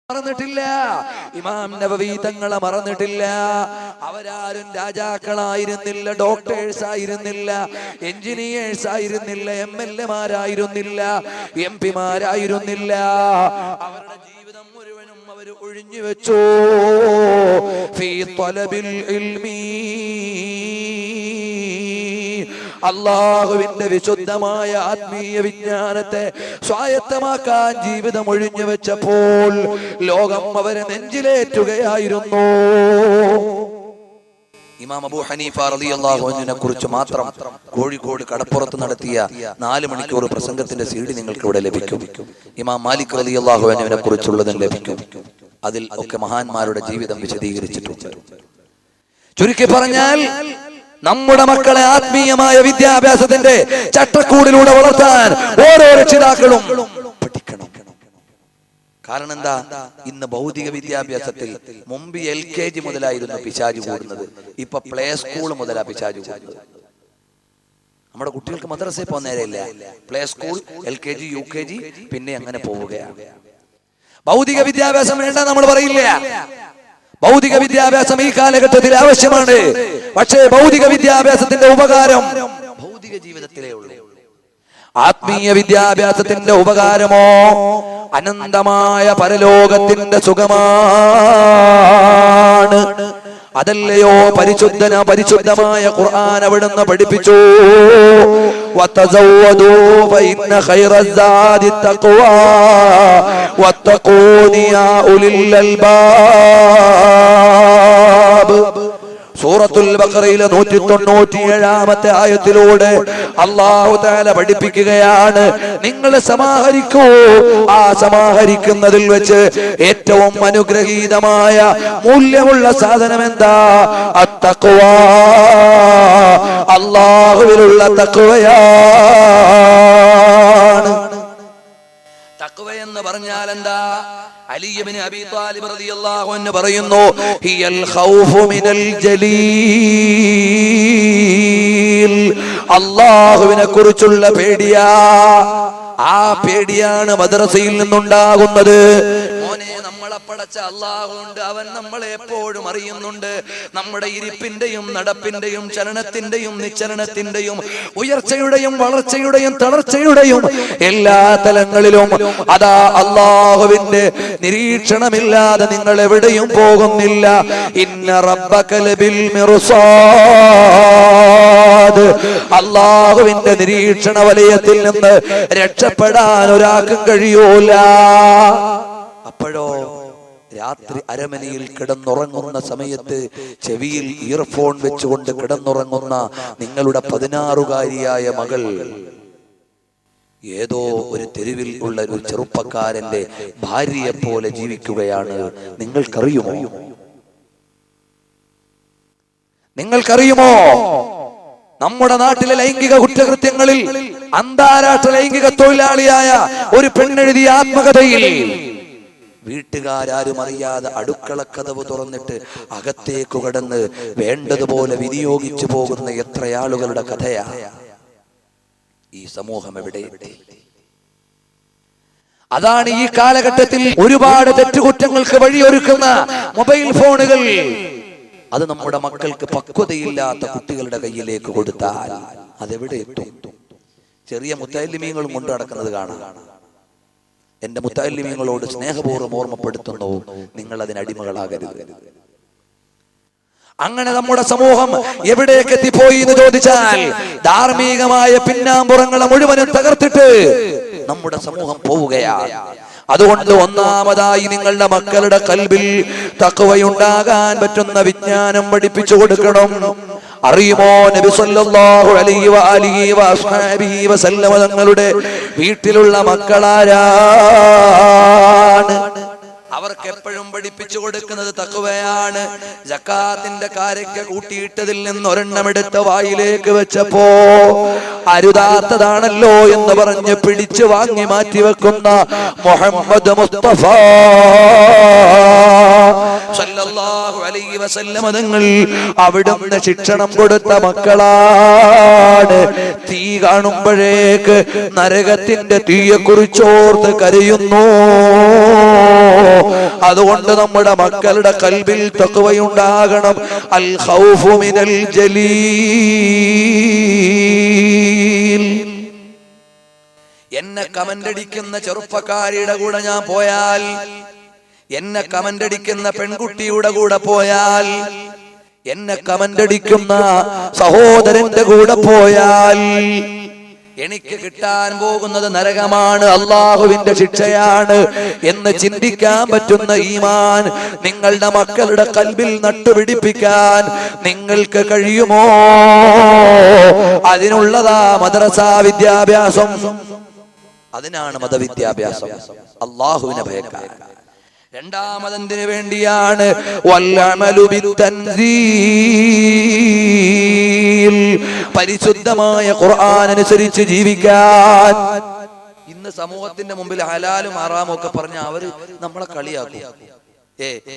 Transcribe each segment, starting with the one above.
മറന്നിട്ടില്ല. ഇമാം നബവി തങ്ങളെ മറന്നിട്ടില്ല. അവരാരും രാജാക്കളായിരുന്നില്ല, ഡോക്ടേഴ്സ് ആയിരുന്നില്ല, എഞ്ചിനീയേഴ്സ് ആയിരുന്നില്ല, MLA മാരായിരുന്നില്ല, MP മാരായിരുന്നില്ല. അവരുടെ ജീവിതം മുഴുവനും അവർ ഒഴിഞ്ഞു വെച്ചു. ഫീ ത്വലബിൽ ഇൽമി, അല്ലാഹുവിന്റെ വിശുദ്ധമായ ആത്മീയ വിജ്ഞാനത്തെ സ്വായത്തമാക്കാൻ ജീവിതം ഒഴിഞ്ഞു വെച്ചപ്പോൾ ലോകം അവരെ നെഞ്ചിലേറ്റുകയായിരുന്നു. ഇമാം അബൂ ഹനീഫ റളിയല്ലാഹു അൻഹുവിനെ കുറിച്ച് മാത്രം കോഴിക്കോട് കടപ്പുറത്ത് നടത്തിയ 4 മണിക്കൂർ പ്രസംഗത്തിന്റെ CD നിങ്ങൾക്ക് ഇവിടെ ലഭിക്കും. ഇമാം മാലിക് റളിയല്ലാഹു അൻഹുവിനെ കുറിച്ചുള്ളതും ലഭിക്കും. അതിൽ ഒക്കെ മഹാന്മാരുടെ ജീവിതം വിശദീകരിച്ചിട്ടുണ്ട്. ചുരുക്കി പറഞ്ഞാൽ, നമ്മുടെ മക്കളെ ആത്മീയമായ വിദ്യാഭ്യാസത്തിന്റെ ചട്ടക്കൂടിലൂടെ വളർത്താൻ ഓരോ രക്ഷിതാക്കളും പഠിക്കണം. കാരണം എന്താ? ഇന്ന് ഭൗതിക വിദ്യാഭ്യാസത്തിൽ മുമ്പ് LKG മുതലായിരുന്നു പിശാച് കൂടുന്നത്. ഇപ്പൊ പ്ലേ സ്കൂൾ മുതലാ പിശാച് കൂടുന്നത്. നമ്മുടെ കുട്ടികൾക്ക് മദ്രസയിൽ പോകാൻ നേരമില്ല. പ്ലേ സ്കൂൾ, LKG, UKG, പിന്നെ അങ്ങനെ പോവുകയാണ്. ഭൗതിക വിദ്യാഭ്യാസം വേണ്ട നമ്മൾ പറയില്ല. ഭൗതിക വിദ്യാഭ്യാസം ഈ കാലഘട്ടത്തിൽ ആവശ്യമാണ്. പക്ഷേ ഭൗതിക വിദ്യാഭ്യാസത്തിന്റെ ഉപകാരം ഭൗതിക ജീവിതത്തിലേ ഉള്ളൂ. ആത്മീയ വിദ്യാഭ്യാസത്തിന്റെ ഉപകാരമോ അനന്തമായ പരലോകത്തിന്റെ സുഖമാണ്. അതല്ലയോ പരിശുദ്ധമായ ഖുർആൻ അവിടുന്ന് പഠിപ്പിച്ചു. വതസവ്വദൂ ഫഇന്ന ഖൈറസ്സാദി തഖ്വാ വത്തഖൂനി യാ ഉലിൽ അൽബാബ്. സൂറത്തുൽ ബഖറയിലെ 197-ാമത്തെ ആയത്തിലൂടെ അല്ലാഹു തആല പഠിപ്പിക്കുകയാണ്, നിങ്ങൾ സമാഹരിക്കൂ. ആ സമാഹരിക്കുന്നതിൽ വെച്ച് ഏറ്റവും അനുഗ്രഹീതമായ മൂല്യമുള്ള സാധനം എന്താ? അത്തഖ്വാ, അല്ലാഹുവിലുള്ള തഖ്വയാണ്. തഖ്വ എന്ന് പറഞ്ഞാൽ എന്താ? അലി ഇബ്നു അബീ ത്വാലിബ് റളിയല്ലാഹു അൻഹു പറയുന്നു, ഹിയൽ ഖൗഫു മിനൽ ജലീൽ. അല്ലാഹുവിനെ കുറിച്ചുള്ള പേടിയാ. ആ പേടിയാണ് മദ്രസയിൽ നിന്നുണ്ടാകുന്നത്. മോനെ, നമ്മളെ പടച്ച അല്ലാഹുണ്ട്. അവൻ നമ്മളെ എപ്പോഴും അറിയുന്നുണ്ട്. നമ്മുടെ ഇരിപ്പിന്റെയും നടപ്പിന്റെയും ചലനത്തിന്റെയും നിശ്ചലനത്തിന്റെയും ഉയർച്ചയുടെയും വളർച്ചയുടെയും തളർച്ചയുടെയും എല്ലാ തലങ്ങളിലും അതാ അല്ലാഹുവിന്റെ നിരീക്ഷണമില്ലാതെ നിങ്ങൾ എവിടെയും പോകുന്നില്ല. ഇന്ന റബ്ബക ലബിൽ മിർസാദ്. അല്ലാഹുവിന്റെ നിരീക്ഷണ വലയത്തിൽ നിന്ന് രക്ഷപ്പെടാൻ ഒരാൾക്കും കഴിയൂല. അപ്പോഴോ രാത്രി അരമനയിൽ കിടന്നുറങ്ങുന്ന സമയത്ത് ചെവിയിൽ ഇയർഫോൺ വെച്ചുകൊണ്ട് കിടന്നുറങ്ങുന്ന നിങ്ങളുടെ 16-കാരിയായ മകൾ ഏതോ ഒരു തെരുവിൽ ഉള്ള ഒരു ചെറുപ്പക്കാരന്റെ ഭാര്യയെ പോലെ ജീവിക്കുകയാണ്. നിങ്ങൾക്കറിയുമോ? നമ്മുടെ നാട്ടിലെ ലൈംഗിക കുറ്റകൃത്യങ്ങളിൽ അന്താരാഷ്ട്ര ലൈംഗിക തൊഴിലാളിയായ ഒരു പെണ്ണെഴുതിയ ആത്മകഥയിൽ വീട്ടുകാരും അറിയാതെ അടുക്കള കതവ് തുറന്നിട്ട് അകത്തേക്കു കടന്ന് വേണ്ടതുപോലെ വിനിയോഗിച്ചു പോകുന്ന എത്ര ആളുകളുടെ കഥയാ. ഈ സമൂഹം എവിടെ എത്തി? അതാണ് ഈ കാലഘട്ടത്തിൽ ഒരുപാട് തെറ്റുകുറ്റങ്ങൾക്ക് വഴിയൊരുക്കുന്ന മൊബൈൽ ഫോണുകൾ. അത് നമ്മുടെ മക്കൾക്ക് പക്വതയില്ലാത്ത കുട്ടികളുടെ കയ്യിലേക്ക് കൊടുത്താൽ അതെവിടെ എത്തും? ചെറിയ മുത്തഅല്ലിമീങ്ങളും കൊണ്ട് നടക്കുന്നത് കാണാം. എന്റെ മുത്തഅല്ലിമീങ്ങളോട് സ്നേഹപൂർവ്വം ഓർമ്മപ്പെടുത്തുന്നു, നിങ്ങൾ അതിനടിമകളാകരുത്. അങ്ങനെ നമ്മുടെ സമൂഹം എവിടേക്ക് എത്തിപ്പോയി എന്ന് ചോദിച്ചാൽ, ധാർമ്മികമായ പിന്നാമ്പുറങ്ങളെ മുഴുവനും തകർത്തിട്ട് നമ്മുടെ സമൂഹം പോവുകയാണ്. അതുകൊണ്ട് ഒന്നാമതായി നിങ്ങളുടെ മക്കളുടെ ഖൽബിൽ തഖ്വയുണ്ടാകാൻ പറ്റുന്ന വിജ്ഞാനം പഠിപ്പിച്ചു കൊടുക്കണം. അറിയുമോ, നബി സല്ലല്ലാഹു അലൈഹി വഅലിഹി വഅസ്ഹാബിഹി വസല്ലമ തങ്ങളുടെ വീട്ടിലുള്ള മക്കളാരാണ്? അവർക്ക് എപ്പോഴും പഠിപ്പിച്ചു കൊടുക്കുന്നത് തഖ്വയാണ്. സക്കാത്തിന്റെ കാരക്ക കൂട്ടിയിട്ടതിൽ നിന്ന് ഒരെണ്ണം എടുത്ത് വായിലേക്ക് വെച്ചപ്പോ അരുതാത്തതാണല്ലോ എന്ന് പറഞ്ഞ് പിടിച്ചു വാങ്ങി മാറ്റിവെക്കുന്ന മുഹമ്മദ് മുസ്തഫ സല്ലല്ലാഹു അലൈഹി വസല്ലം തങ്ങൾ അവിടുന്ന് ശിക്ഷണം കൊടുത്ത മക്കളാണ്. തീ കാണുമ്പോഴേക്ക് നരകത്തിന്റെ തീയെ കുറിച്ചോർത്ത് കരയുന്നു. അതുകൊണ്ട് നമ്മുടെ മക്കളുടെ കൽബിൽ തഖ്വയുണ്ടാകണം. അൽ ഖൗഫു മിനൽ ജലീൽ. എന്നെ കമന്റ് അടിക്കുന്ന ചെറുപ്പക്കാരിയുടെ കൂടെ ഞാൻ പോയാൽ, എന്നെ കമന്റ് അടിക്കുന്ന പെൺകുട്ടിയുടെ കൂടെ പോയാൽ, എന്നെ കമന്റ് അടിക്കുന്ന സഹോദരന്റെ കൂടെ പോയാൽ എനിക്ക് കിട്ടാൻ പോകുന്നത് നരകമാണ്, അള്ളാഹുവിന്റെ ശിക്ഷയാണ് എന്ന് ചിന്തിക്കാൻ പറ്റുന്ന ഈമാൻ നിങ്ങളുടെ മക്കളുടെ കൽബിൽ നട്ടുപിടിപ്പിക്കാൻ നിങ്ങൾക്ക് കഴിയുമോ? അതിനുള്ളതാ മദ്രസ വിദ്യാഭ്യാസം, അതിനാണ് മതവിദ്യാഭ്യാസം. അള്ളാഹുവിനെ ഭയക്കാൻ. രണ്ടാമതെന്തിനു വേണ്ടിയാണ്? വല്ലഅമലു ബിത്തൻസീൽ, പരിശുദ്ധമായ ഖുർആൻ അനുസരിച്ച് ജീവിക്കാൻ. ഇന്ന് സമൂഹത്തിന്റെ മുമ്പിൽ ഹലാലും ഹറാമും ഒക്കെ പറഞ്ഞ അവര് നമ്മളെ കളിയാക്കും.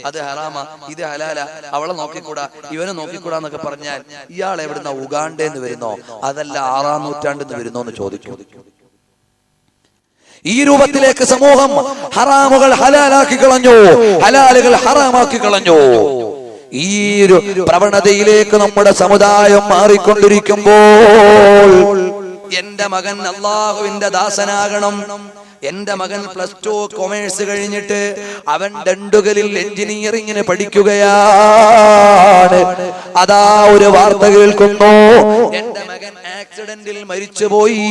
അത് ഹറാമാ, ഇത് ഹലാല, അവളെ നോക്കിക്കൂടാ, ഇവനെ നോക്കിക്കൂടാ എന്നൊക്കെ പറഞ്ഞാൽ ഇയാൾ എവിടുന്ന ഉഗാണ്ടേന്ന് വരുന്നോ അതല്ല 6-ാം നൂറ്റാണ്ടിന്ന് വരുന്നോ എന്ന് ചോദിക്കും. ഈ രൂപത്തിലേക്ക് സമൂഹം ഹറാമുകൾ ഹലാലാക്കി കളഞ്ഞു, ഹലാലുകൾ ഹറാമാക്കി കളഞ്ഞു. ഈ ഒരു പ്രവണതയിലേക്ക് നമ്മുടെ സമുദായം മാറിക്കൊണ്ടിരിക്കുമ്പോൾ എന്റെ മകൻ അള്ളാഹുവിന്റെ ദാസനാകണം. എന്റെ മകൻ +2 കൊമേഴ്സ് കഴിഞ്ഞിട്ട് അവൻ ദണ്ടുകലിൽ എഞ്ചിനീയറിംഗിന് പഠിക്കുകയാണ്. അതാ ഒരു വാർത്ത കേൾക്കുന്നു, എന്റെ മകൻ ആക്സിഡന്റിൽ മരിച്ചുപോയി.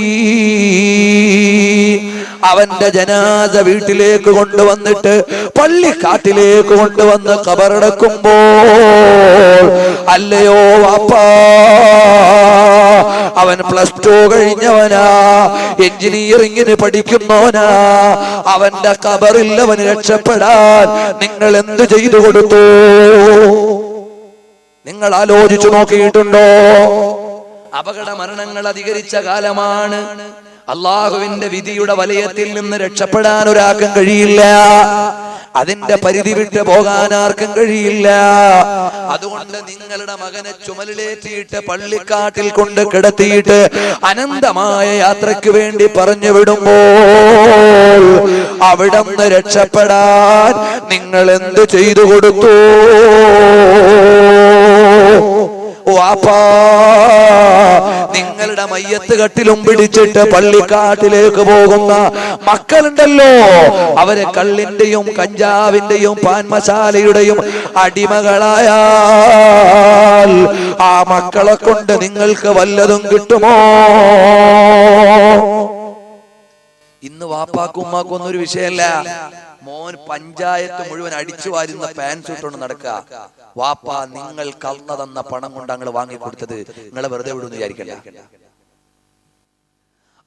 അവന്റെ ജനാസ വീട്ടിലേക്ക് കൊണ്ടുവന്നിട്ട് പള്ളിക്കാട്ടിലേക്ക് കൊണ്ടുവന്ന് ഖബറടക്കുമ്പോൾ, അല്ലയോ വാപ്പാ, അവൻ +2 കഴിഞ്ഞവനാ, എഞ്ചിനീയറിംഗിന് പഠിക്കുന്നവനാ, അവന്റെ ഖബറിൽ അവന് രക്ഷപ്പെടാൻ നിങ്ങൾ എന്ത് ചെയ്തു കൊടുത്തു? നിങ്ങൾ ആലോചിച്ചു നോക്കിയിട്ടുണ്ടോ? അപകട മരണങ്ങൾ അധികരിച്ച കാലമാണ്. അള്ളാഹുവിന്റെ വിധിയുടെ വലയത്തിൽ നിന്ന് രക്ഷപ്പെടാൻ ഒരാൾക്കും കഴിയില്ല. അതിന്റെ പരിധി വിട്ട് പോകാൻ ആർക്കും കഴിയില്ല. അതുകൊണ്ട് നിങ്ങളുടെ മകനെ ചുമലിലേറ്റിയിട്ട് പള്ളിക്കാട്ടിൽ കൊണ്ട് കിടത്തിയിട്ട് അനന്തമായ യാത്രയ്ക്ക് വേണ്ടി പറഞ്ഞു വിടുമ്പോൾ അവിടുന്ന് രക്ഷപ്പെടാൻ നിങ്ങൾ എന്ത് ചെയ്തു കൊടുത്തു? വാപ്പാ, നിങ്ങളുടെ മയ്യത്ത് കട്ടിലും പിടിച്ചിട്ട് പള്ളിക്കാട്ടിലേക്ക് പോകുന്ന മക്കളുണ്ടല്ലോ, അവരെ കള്ളിന്റെയും കഞ്ചാവിന്റെയും പാൻമസാലയുടെയും അടിമകളായാൽ ആ മക്കളെ കൊണ്ട് നിങ്ങൾക്ക് വല്ലതും കിട്ടുമോ? ഇന്ന് വാപ്പാക്കും ഉമ്മാക്കും ഒന്നും ഒരു വിഷയമല്ല. മോൻ പഞ്ചായത്ത് മുഴുവൻ അടിച്ചു വാരുന്ന പാൻസ് ഇട്ടുകൊണ്ട് നടക്കുക. വാപ്പ നിങ്ങൾ കള്ള തന്ന പണം കൊണ്ട് അങ്ങ് വാങ്ങിക്കൊടുത്തത് നിങ്ങളെ വെറുതെ വിടുമെന്ന് വിചാരിക്കണ്ട.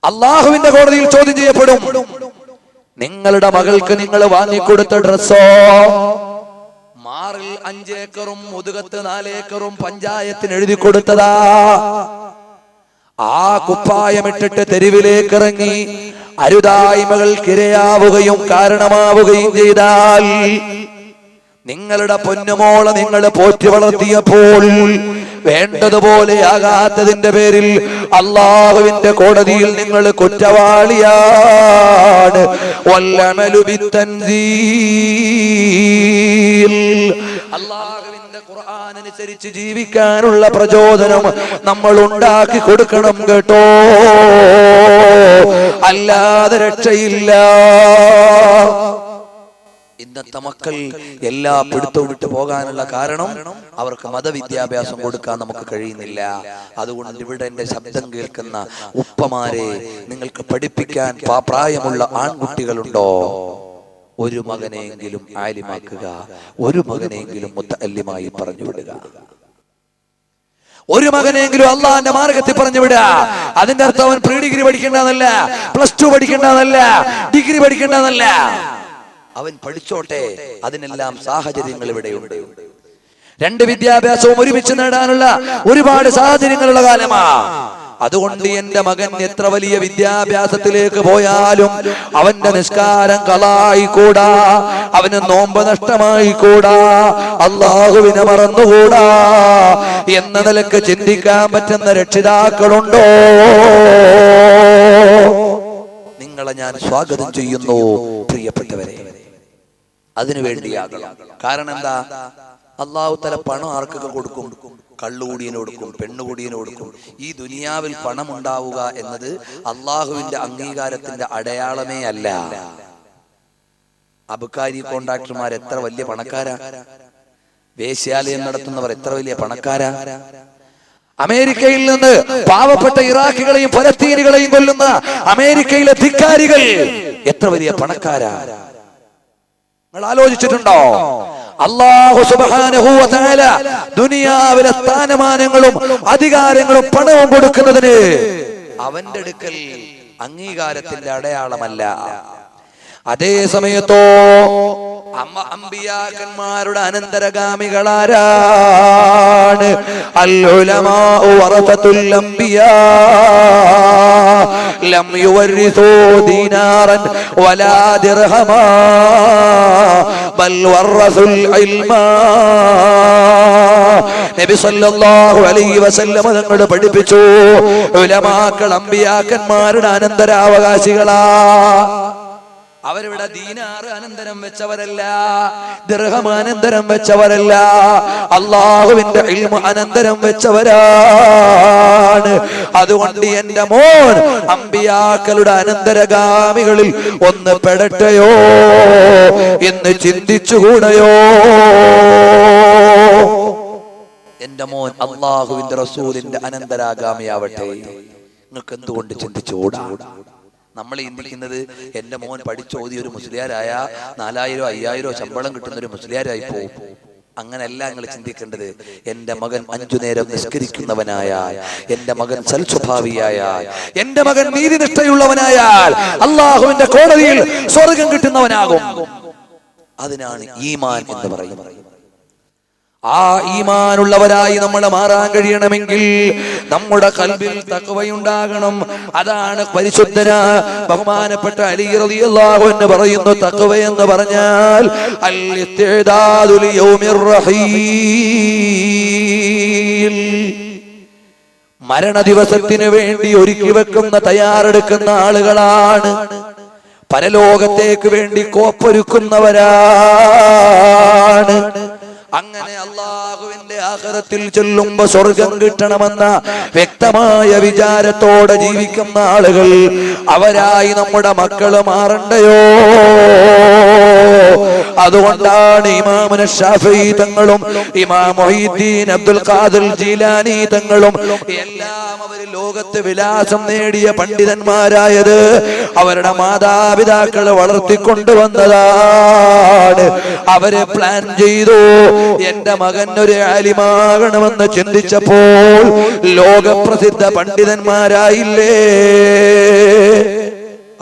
അള്ളാഹുവിന്റെ കോടതിയിൽ ചോദ്യം ചെയ്യപ്പെടും. നിങ്ങളുടെ മകൾക്ക് നിങ്ങൾ വാങ്ങിക്കൊടുത്ത ഡ്രസ്സോ, മാറിൽ 5 ഏക്കറും മുതുകത്ത് 4 ഏക്കറും പഞ്ചായത്തിന് എഴുതി കൊടുത്തതാ. ആ കുപ്പായമിട്ടിട്ട് തെരുവിലേക്ക് ഇറങ്ങി അരുതായ്മകൾക്കിരയാവുകയും കാരണമാവുകയും ചെയ്താൽ, നിങ്ങളുടെ പൊന്നുമോളെ നിങ്ങൾ പോറ്റി വളർത്തിയപ്പോൾ വേണ്ടതുപോലെയാകാത്തതിന്റെ പേരിൽ അള്ളാഹുവിന്റെ കോടതിയിൽ നിങ്ങൾ കുറ്റവാളിയാണ്. വല്ലഅമലു ബിത്തൻസീൽ, അള്ളാഹുവിന്റെ ഖുർആൻ അനുസരിച്ച് ജീവിക്കാനുള്ള പ്രചോദനം നമ്മൾ ഉണ്ടാക്കി കൊടുക്കണം കേട്ടോ, അല്ലാതെ രക്ഷയില്ല. ഇന്നത്തെ മക്കൾ എല്ലാ പിടുത്തവും വിട്ടു പോകാനുള്ള കാരണം അവർക്ക് മതവിദ്യാഭ്യാസം കൊടുക്കാൻ നമുക്ക് കഴിയുന്നില്ല. അതുകൊണ്ട് ഇവിടെ എന്റെ ശബ്ദം കേൾക്കുന്ന ഉപ്പമാരെ, നിങ്ങൾക്ക് പഠിപ്പിക്കാൻ പ്രായമുള്ള ആൺകുട്ടികളുണ്ടോ? ഒരു മകനെയെങ്കിലും ആലിമാക്കുക, ഒരു മകനെയെങ്കിലും മുത്തഅല്ലിമായി പറഞ്ഞു വിടുക, ഒരു മകനെങ്കിലും അള്ളാന്റെ മാർഗത്തിൽ പറഞ്ഞു വിടുക. അതിന്റെ അർത്ഥം അവൻ പ്രീ ഡിഗ്രി പഠിക്കേണ്ടതല്ല, +2 പഠിക്കേണ്ടതല്ല, ഡിഗ്രി പഠിക്കേണ്ടതല്ല. അവൻ പഠിച്ചോട്ടെ, അതിനെല്ലാം സാഹചര്യങ്ങൾ ഇവിടെയുണ്ട്. 2 വിദ്യാഭ്യാസവും ഒരുമിച്ച് നേടാനുള്ള ഒരുപാട് സാഹചര്യങ്ങളുള്ള കാലമാ. അതുകൊണ്ട് എന്റെ മകൻ എത്ര വലിയ വിദ്യാഭ്യാസത്തിലേക്ക് പോയാലും അവന്റെ നിസ്കാരം കളായിക്കൂടാ, അവന് നോമ്പ് നഷ്ടമായിക്കൂടാ, അള്ളാഹുവിനെ മറന്നുകൂടാ എന്ന നിലക്ക് ചിന്തിക്കാൻ പറ്റുന്ന രക്ഷിതാക്കളുണ്ടോ? നിങ്ങളെ ഞാൻ സ്വാഗതം ചെയ്യുന്നു പ്രിയപ്പെട്ടവരെ. അതിനുവേണ്ടിയാകണം. കാരണം എന്താ? അള്ളാഹു തആല പണം ആർക്കൊക്കെ കൊടുക്കും? കള്ളുകൂടിയന് കൊടുക്കും, പെണ്ണുകൂടിയന് കൊടുക്കും. ഈ ദുനിയാവിൽ പണം ഉണ്ടാവുക എന്നത് അള്ളാഹുവിന്റെ അംഗീകാരത്തിന്റെ അടയാളമേ അല്ല. അബുക്കാരി കോൺട്രാക്ടർമാർ എത്ര വലിയ പണക്കാരാ, വേശ്യാലയം നടത്തുന്നവർ എത്ര വലിയ പണക്കാരാ, അമേരിക്കയിൽ നിന്ന് പാവപ്പെട്ട ഇറാഖികളെയും ഫലസ്തീനികളെയും കൊല്ലുന്ന അമേരിക്കയിലെ ധിക്കാരികൾ എത്ര വലിയ പണക്കാരാ. നിങ്ങൾ ആലോചിച്ചിട്ടുണ്ടോ? അല്ലാഹു സുബ്ഹാനഹു വ തആല ദുനിയാവിലെ സ്ഥാനമാനങ്ങളും അധികാരങ്ങളും പണവും കൊടുക്കുന്നതിന് അവന്റെ അടുക്കൽ അംഗീകാരത്തിന്റെ അടയാളമല്ല. അതേ സമയത്തോ അമ്പിയാക്കന്മാരുടെ അനന്തരഗാമികളാരാണ്? അൽ ഉലമാഉ വറസത്തുൽ അംബിയാ ലം യുവരിസൂ ദീനാറൻ വലാ ദിർഹമാ ബൽ വറസുൽ ഇൽമാ. നബി സല്ലല്ലാഹു അലൈഹി വസല്ലം തങ്ങൾ പഠിപ്പിച്ചു, ഉലമാക്കൾ അമ്പിയാക്കന്മാരുടെ അനന്തരാവകാശികളാ. അവരിവിടെ ദീനാറ് അനന്തരം വെച്ചവരല്ല, ദിർഹം അനന്തരം വെച്ചവരല്ല, അള്ളാഹുവിന്റെ ഇൽമു അനന്തരം വെച്ചവരാണ്. അതുകൊണ്ട് എന്റെ മോൻ അമ്പിയാക്കളുടെ അനന്തരഗാമികളിൽ ഒന്ന് പെടട്ടെയോ എന്ന് ചിന്തിച്ചുകൂടയോ? എന്റെ മോൻ അള്ളാഹുവിന്റെ റസൂലിന്റെ അനന്തരാഗാമിയാവട്ടെ. നിങ്ങൾക്ക് എന്തുകൊണ്ട് ചിന്തിച്ചുകൂടാ? നമ്മൾ ചിന്തിക്കുന്നത് എന്റെ മോൻ പഠിച്ചോതി ഒരു മുസ്ലിയാരായ 4000 5000 ശമ്പളം കിട്ടുന്ന ഒരു മുസ്ലിയാരായി പോകും. അങ്ങനെയല്ല നിങ്ങൾ ചിന്തിക്കേണ്ടത്. എന്റെ മകൻ 5 നേരം നിസ്കരിക്കുന്നവനായാൽ, എന്റെ മകൻ സൽസ്വഭാവിയായാൽ, എന്റെ മകൻ നീതിനിഷ്ഠയുള്ളവനായാൽ അള്ളാഹുവിന്റെ കോടതിയിൽ സ്വർഗം കിട്ടുന്നവനാകും. അതിനാണ് ഈമാൻ എന്ന് പറയുന്നത്. ആ ഈമാനുള്ളവരായി നമ്മൾ മാറാൻ കഴിയണമെങ്കിൽ നമ്മുടെ ഖൽബിൽ തഖ്വയുണ്ടാകണം. അതാണ് പരിശുദ്ധനായ ബഹുമാനപ്പെട്ട അലി റളിയല്ലാഹു അൻഹു പറയുന്നു, തഖ്വ എന്ന് പറഞ്ഞാൽ അൽ ഇസ്തിദാദു ലിയൗമിർ റഹീൽ, മരണ ദിവസത്തിന് വേണ്ടി ഒരുക്കി വെക്കുന്ന തയ്യാറെടുക്കുന്ന ആളുകളാണ്. പരലോകത്തേക്ക് വേണ്ടി കോപ്പൊരുക്കുന്നവരാണ്. അങ്ങനെ അള്ളാഹുവിന്റെ ആഖിറത്തിൽ ചെല്ലുമ്പോ സ്വർഗം കിട്ടണമെന്ന വ്യക്തമായ വിചാരത്തോടെ ജീവിക്കുന്ന ആളുകൾ, അവരായി നമ്മുടെ മക്കള് മാറണ്ടയോ? അതുകൊണ്ടാണ് ഇമാമുന ശാഫിഈ തങ്ങളും ഇമാം മുഹീദ്ദീൻ അബ്ദുൽ ഖാദിർ ജീലാനി തങ്ങളും എല്ലാം അവർ ലോകത്ത് വിലാസം നേടിയ പണ്ഡിതന്മാരായത് അവരുടെ മാതാപിതാക്കളെ വളർത്തിക്കൊണ്ടുവന്നതാണ്. അവര് പ്ലാൻ ചെയ്തു, എന്റെ മകൻ ഒരു ആലിമാകണമെന്ന് ചിന്തിച്ചപ്പോൾ ലോകപ്രസിദ്ധ പണ്ഡിതന്മാരായില്ലേ?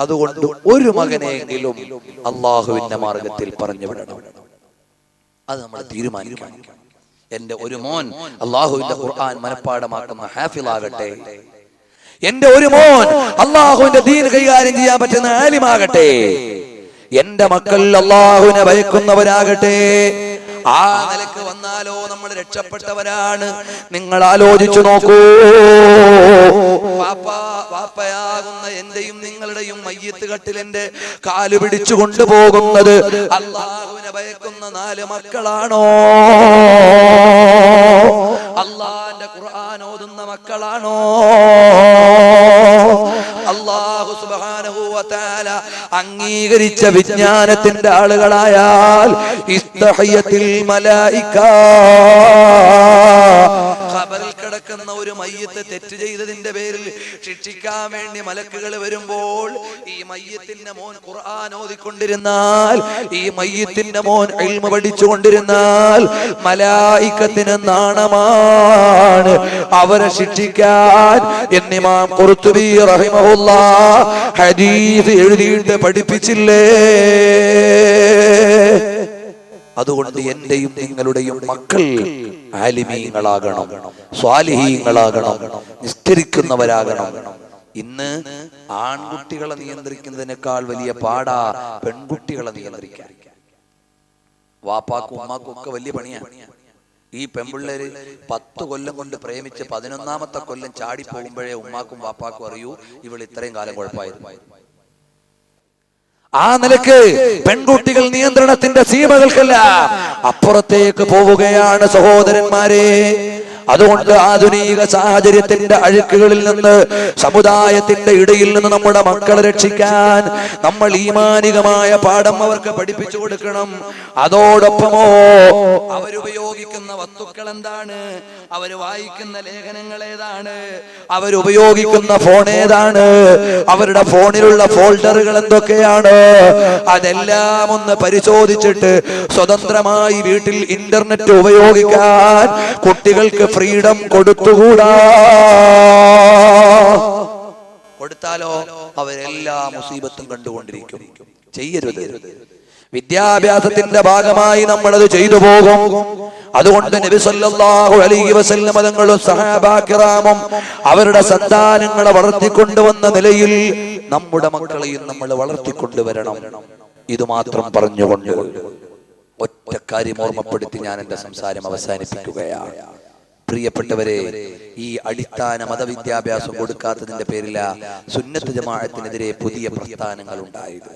അതുകൊണ്ട് ഒരു മകനെങ്കിലും അള്ളാഹുവിന്റെ മാർഗത്തിൽ പറഞ്ഞു വിടണം. അത് നമ്മൾ തീരുമാനിക്കണം. എന്റെ ഒരു മോൻ അള്ളാഹുവിന്റെ ഖുർആൻ മനഃപ്പാഠമാക്കുന്ന ഹാഫിളാകട്ടെ. എന്റെ ഒരു മോൻ അള്ളാഹുവിന്റെ ദീൻ കൈകാര്യം ചെയ്യാൻ പറ്റുന്ന ആലിമാകട്ടെ. എന്റെ മക്കൾ അള്ളാഹുവിനെ ഭയക്കുന്നവരാകട്ടെ. ആ നിലക്ക് വന്നാലോ നമ്മൾ രക്ഷപ്പെട്ടവരാണ്. നിങ്ങൾ ആലോചിച്ചു നോക്കൂ, വാപ്പയാകുന്ന എന്റെയും നിങ്ങളുടെയും മയ്യിത്ത് കട്ടിൽ എന്റെ കാല് പിടിച്ചു കൊണ്ടുപോകുന്നത് അള്ളാഹുവിനെ ഭയക്കുന്ന 4 മക്കളാണോ? അള്ളാന്റെ ഖുർആൻ ഓതുന്ന മക്കളാണോ? അല്ലാഹു സുബ്ഹാനഹു വ തആല അംഗീകരിച്ച വിജ്ഞാനത്തിന്റെ ആളുകളായാൽ ഇസ്തഹിയത്തിൽ മലായിക, ഖബറിൽ കിടക്കുന്ന ഒരു മയ്യിത്ത് തെറ്റ് ചെയ്തതിന്റെ പേരിൽ ശിക്ഷിക്കാൻ വേണ്ടി മലക്കുകൾ വരുമ്പോൾ ഈ മയ്യിത്തിന്റെ മോൻ ഖുർആൻ ഓതിക്കൊണ്ടിരുന്നാൽ, ഈ മയ്യിത്തിന്റെ മോൻ ഇൽമു പഠിച്ചുകൊണ്ടിരുന്നാൽ മലായികത്തിന് നാണമാണ് അവരെ ശിക്ഷിക്കാൻ എന്ന് ഇമാം ഖുർത്തുബി റഹിമഹുല്ലാഹ് ഹദീസ് എഴുതിയിട്ട് പഠിപ്പിച്ചില്ലേ? അതുകൊണ്ട് എന്റെയും നിങ്ങളുടെയും മക്കൾ ആലിമീങ്ങളാകണം, സ്വാലിഹീങ്ങളാകണം, നിസ്കരിക്കുന്നവരാകണം. ഇന്ന് ആൺകുട്ടികളെ നിയന്ത്രിക്കുന്നതിനേക്കാൾ വലിയ പാടാ പെൺകുട്ടികളെ നിയന്ത്രിക്കാൻ. വാപ്പാക്കും ഉമ്മാക്കും ഒക്കെ വലിയ പണിയാണ്. ഈ പെൺപിള്ളേര് 10 കൊല്ലം കൊണ്ട് പ്രേമിച്ച് 11ാമത്തെ കൊല്ലം ചാടി പോകുമ്പോഴേ ഉമ്മാക്കും വാപ്പാക്കും അറിയൂ ഇവൾ ഇത്രയും കാലം കുഴപ്പമായിരുന്നു. ആ നിലക്ക് പെൺകുട്ടികൾ നിയന്ത്രണത്തിന്റെ സീമകൾക്കല്ല അപ്പുറത്തേക്ക് പോവുകയാണ് സഹോദരന്മാരെ. അതുകൊണ്ട് ആധുനിക സാഹചര്യത്തിന്റെ അഴുക്കുകളിൽ നിന്ന്, സമുദായത്തിന്റെ ഇടയിൽ നിന്ന് നമ്മുടെ മക്കളെ രക്ഷിക്കാൻ നമ്മൾ ഈമാനികമായ പാഠം അവർക്ക് പഠിപ്പിച്ചു കൊടുക്കണം. അതോടൊപ്പമോ അവരുപയോഗിക്കുന്ന വസ്തുക്കൾ എന്താണ്, അവര് വായിക്കുന്ന ലേഖനങ്ങൾ ഏതാണ്, അവരുപയോഗിക്കുന്ന ഫോൺ ഏതാണ്, അവരുടെ ഫോണിലുള്ള ഫോൾഡറുകൾ എന്തൊക്കെയാണ്, അതെല്ലാം ഒന്ന് പരിശോധിച്ചിട്ട് സ്വതന്ത്രമായി വീട്ടിൽ ഇന്റർനെറ്റ് ഉപയോഗിക്കാൻ കുട്ടികൾക്ക് ഫ്രീഡം കൊടുത്തുകൂടാ. കൊടുത്താലോ അവരെല്ലാ മുസീബത്തും കണ്ടുകൊണ്ടിരിക്കും. ചെയ്യരുത്. വിദ്യാഭ്യാസത്തിന്റെ ഭാഗമായി നമ്മളത് ചെയ്തു പോകും. അതുകൊണ്ട് നബി സല്ലല്ലാഹു അലൈഹി വസല്ലം തങ്ങളും സഹാബാ കിറാമും അവരുടെ സന്താനങ്ങളെ വളർത്തിക്കൊണ്ടുവന്ന നിലയിൽ നമ്മുടെ മക്കളെയും നമ്മൾ വളർത്തിക്കൊണ്ടുവരണം. ഇത് മാത്രം പറഞ്ഞുകൊണ്ട് ഒറ്റ കാര്യം ഓർമ്മപ്പെടുത്തി ഞാൻ എന്റെ സംസാരം അവസാനിപ്പിക്കുകയാണ്. പ്രിയപ്പെട്ടവരെ, ഈ അടിസ്ഥാന മതവിദ്യാഭ്യാസം കൊടുക്കാത്തതിന്റെ പേരില സുന്നത്ത് ജമാഅത്തിനെതിരെ പുതിയ പ്രസ്ഥാനങ്ങൾ ഉണ്ടായത്.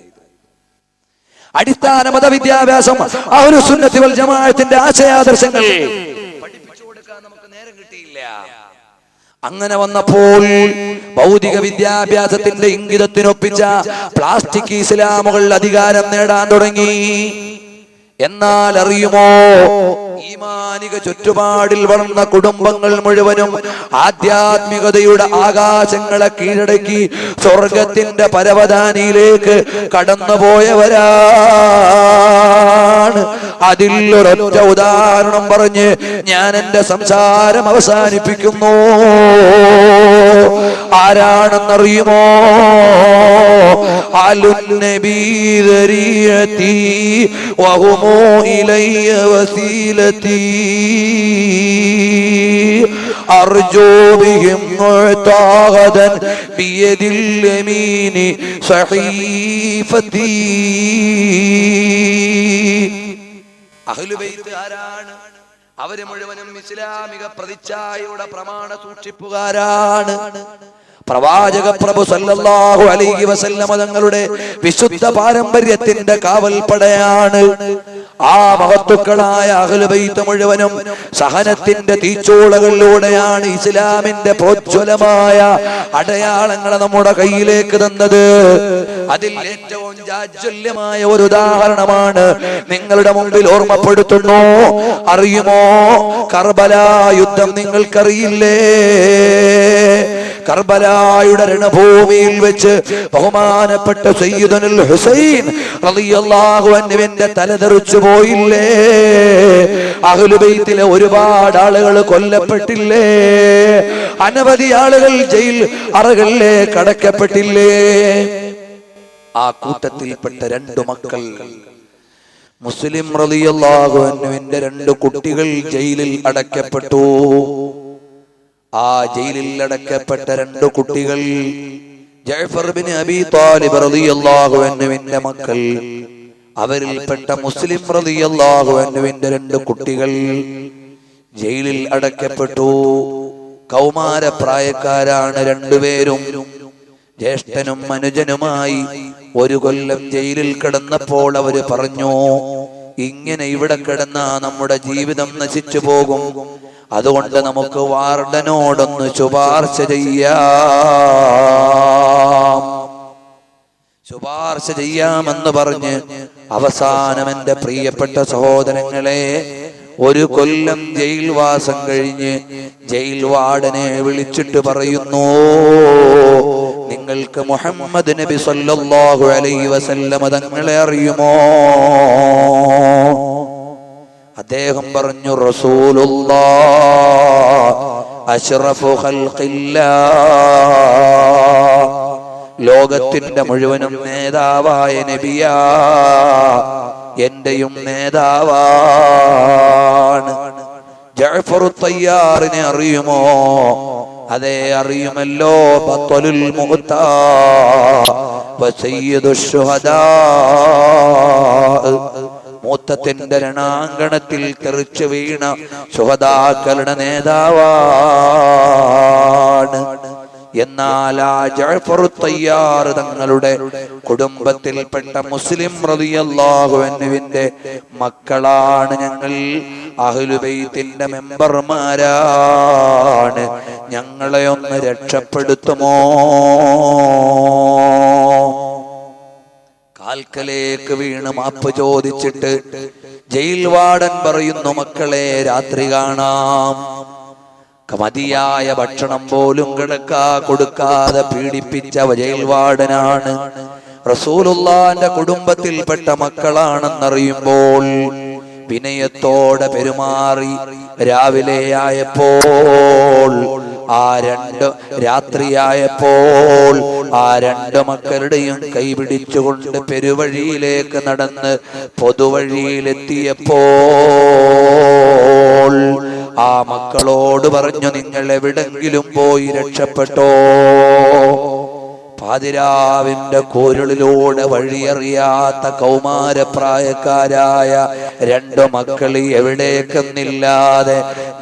അടിസ്ഥാന മതവിദ്യാഭ്യാസം അഹ്ലു സുന്നത്തി വൽ ജമാഅത്തിന്റെ ആശയാദർശങ്ങൾ പഠിപ്പിച്ചു കൊടുക്കാൻ നമുക്ക് നേരം കിട്ടിയില്ല. അങ്ങനെ വന്നപ്പോൾ ഭൗതിക വിദ്യാഭ്യാസത്തിന്റെ ഇംഗിതത്തിനൊപ്പിച്ച പ്ലാസ്റ്റിക് ഇസ്ലാമുകൾ അധികാരം നേടാൻ തുടങ്ങി. എന്നാൽ അറിയുമോ, ഈമാനിക ചുറ്റുപാടിൽ വളർന്ന കുടുംബങ്ങൾ മുഴുവനും ആധ്യാത്മികതയുടെ ആകാശങ്ങളെ കീഴടക്കി സ്വർഗത്തിന്റെ പരവതാനിയിലേക്ക് കടന്നുപോയവരാണ്. അതിൽ ഒരൊറ്റ ഉദാഹരണം പറഞ്ഞ് ഞാൻ എന്റെ സംസാരം അവസാനിപ്പിക്കുന്നു. ആരാണെന്നറിയുമോ? അലുന്നബീദരിയതി വഹുമു ഇലയ്യ വസീലതി അർജു ബിഹിം മുഅ്തഖദൻ ബിയദിൽ യമീനി സഹീഫതി. അഹ്ലു ബൈത്ത് ആരാണ്? അവര് മുഴുവനും ഇസ്ലാമിക പ്രതിച്ഛായയുടെ പ്രമാണ സൂക്ഷിപ്പുകാരാണ്. പ്രവാചക പ്രഭു സല്ലല്ലാഹു അലൈഹി വസല്ലം തങ്ങളുടെ വിശുദ്ധ പാരമ്പര്യത്തിന്റെ കാവൽപ്പടയാണ്. ആ മഹത്തുക്കളായ അഹ്ലു ബൈത്ത് മുഴുവനും സഹനത്തിന്റെ തീച്ചൂളകളിലൂടെയാണ് ഇസ്ലാമിന്റെ പ്രോജ്വലമായ അടയാളങ്ങളെ നമ്മുടെ കയ്യിലേക്ക് തന്നത്. അതിൽ ഏറ്റവും ജാജ്വല്യമായ ഒരു ഉദാഹരണമാണ് നിങ്ങളുടെ മുമ്പിൽ ഓർമ്മപ്പെടുത്തുന്നു. അറിയുമോ, കർബല യുദ്ധം നിങ്ങൾക്കറിയില്ലേ? കർബലായുടെ രണഭൂമിയിൽ വെച്ച് ബഹുമാനപ്പെട്ട സയ്യിദുൽ ഹുസൈൻ റളിയല്ലാഹു അൻഹുവിന്റെ തല തെറിച്ചു പോയില്ലേ? അഹ്ലു ബൈത്തിലെ ഒരുപാട് ആളുകൾ കൊല്ലപ്പെട്ടില്ലേ? അനവധി ആളുകൾ ജയിൽ അറകളിലേക്ക് അടക്കപ്പെട്ടില്ലേ? ആ കൂട്ടത്തിൽപ്പെട്ട 2 മക്കൾ, മുസ്ലിം റളിയല്ലാഹു അൻഹുവിന്റെ 2 കുട്ടികൾ ജയിലിൽ അടക്കപ്പെട്ടു. ആ ജയിലിൽ അടക്കപ്പെട്ട 2 കുട്ടികൾ ജഅഫർ ബിൻ അബീ ത്വാലിബ് റളിയല്ലാഹു അൻഹുവിന്റെ മക്കൾ. അവരിൽപ്പെട്ട മുസ്ലിം റളിയല്ലാഹു അൻഹുവിന്റെ 2 കുട്ടികൾ ജയിലിൽ അടക്കപ്പെട്ടു. കൗമാരപ്രായക്കാരാണ് 2 പേരും. ജ്യേഷ്ഠനും അനുജനുമായി 1 കൊല്ലം ജയിലിൽ കിടന്നപ്പോൾ അവര് പറഞ്ഞു, ഇങ്ങനെ ഇവിടെ കിടന്നാ നമ്മുടെ ജീവിതം നശിച്ചു പോകും. അതുകൊണ്ട് നമുക്ക് വാർഡനോടൊന്ന് ശുപാർശ ചെയ്യാമെന്ന് പറഞ്ഞ് അവസാനം എന്റെ പ്രിയപ്പെട്ട സഹോദരങ്ങളെ 1 കൊല്ലം ജയിൽവാസം കഴിഞ്ഞ് ജയിൽ വാർഡനെ വിളിച്ചിട്ട് പറയുന്നു, നിങ്ങൾക്ക് മുഹമ്മദ് നബി സല്ലല്ലാഹു അലൈഹി വസല്ലം തങ്ങളെ അറിയുമോ? അദ്ദേഹം പറഞ്ഞു, റസൂലുള്ളാഹ് അശ്റഫു ഖൽഖില്ലാഹ്, ലോകത്തിന്റെ മുഴുവനും നേതാവായ നബിയാ, എന്റെയും നേതാവാണ്. ജഅഫർ തയ്യാറിനെ അറിയുമോ? അതെ, അറിയുമല്ലോ. ബത്വലുൽ മുഅ്താ വസയ്യിദുശ് ശുഹദാ, മൂത്തത്തിന്റെ രണാങ്കണത്തിൽ തെറിച്ചു വീണ ശുഹദാക്കളുടെ നേതാവാണ്. എന്നാൽ ആ ജഅഫർ തയ്യാർ തങ്ങളുടെ കുടുംബത്തിൽപ്പെട്ട മുസ്ലിം റളിയല്ലാഹു അൻഹുവിന്റെ മക്കളാണ്. ഞങ്ങൾ അഹ്ലു ബൈത്തിന്റെ മെമ്പർമാരാണ്. ഞങ്ങളെ ഒന്ന് രക്ഷപ്പെടുത്തുമോ? കാൽക്കലേക്ക് വീണ് മാപ്പ് ചോദിച്ചിട്ട് ജയിൽ വാർഡൻ പറയുന്നു, മക്കളെ രാത്രി കാണാം. മതിയായ ഭക്ഷണം പോലും കൊടുക്കാതെ പീഡിപ്പിച്ച ജയിൽ വാർഡനാണ്. റസൂലുള്ളാഹിന്റെ കുടുംബത്തിൽപ്പെട്ട മക്കളാണെന്നറിയുമ്പോൾ വിനയത്തോടെ പെരുമാറി രാവിലെ ആയപ്പോൾ രാത്രിയായപ്പോൾ ആ രണ്ട് മക്കളുടെയും കൈപിടിച്ചുകൊണ്ട് പെരുവഴിയിലേക്ക് നടന്ന് പൊതുവഴിയിലെത്തിയപ്പോൾ ആ മക്കളോട് പറഞ്ഞു, നിങ്ങൾ എവിടെങ്കിലും പോയി രക്ഷപ്പെട്ടോ. പാതിരാവിന്റെ കൂരുളിലൂടെ വഴിയറിയാത്ത കൗമാരപ്രായക്കാരായ രണ്ടു മക്കൾ എവിടേക്കെന്നില്ലാതെ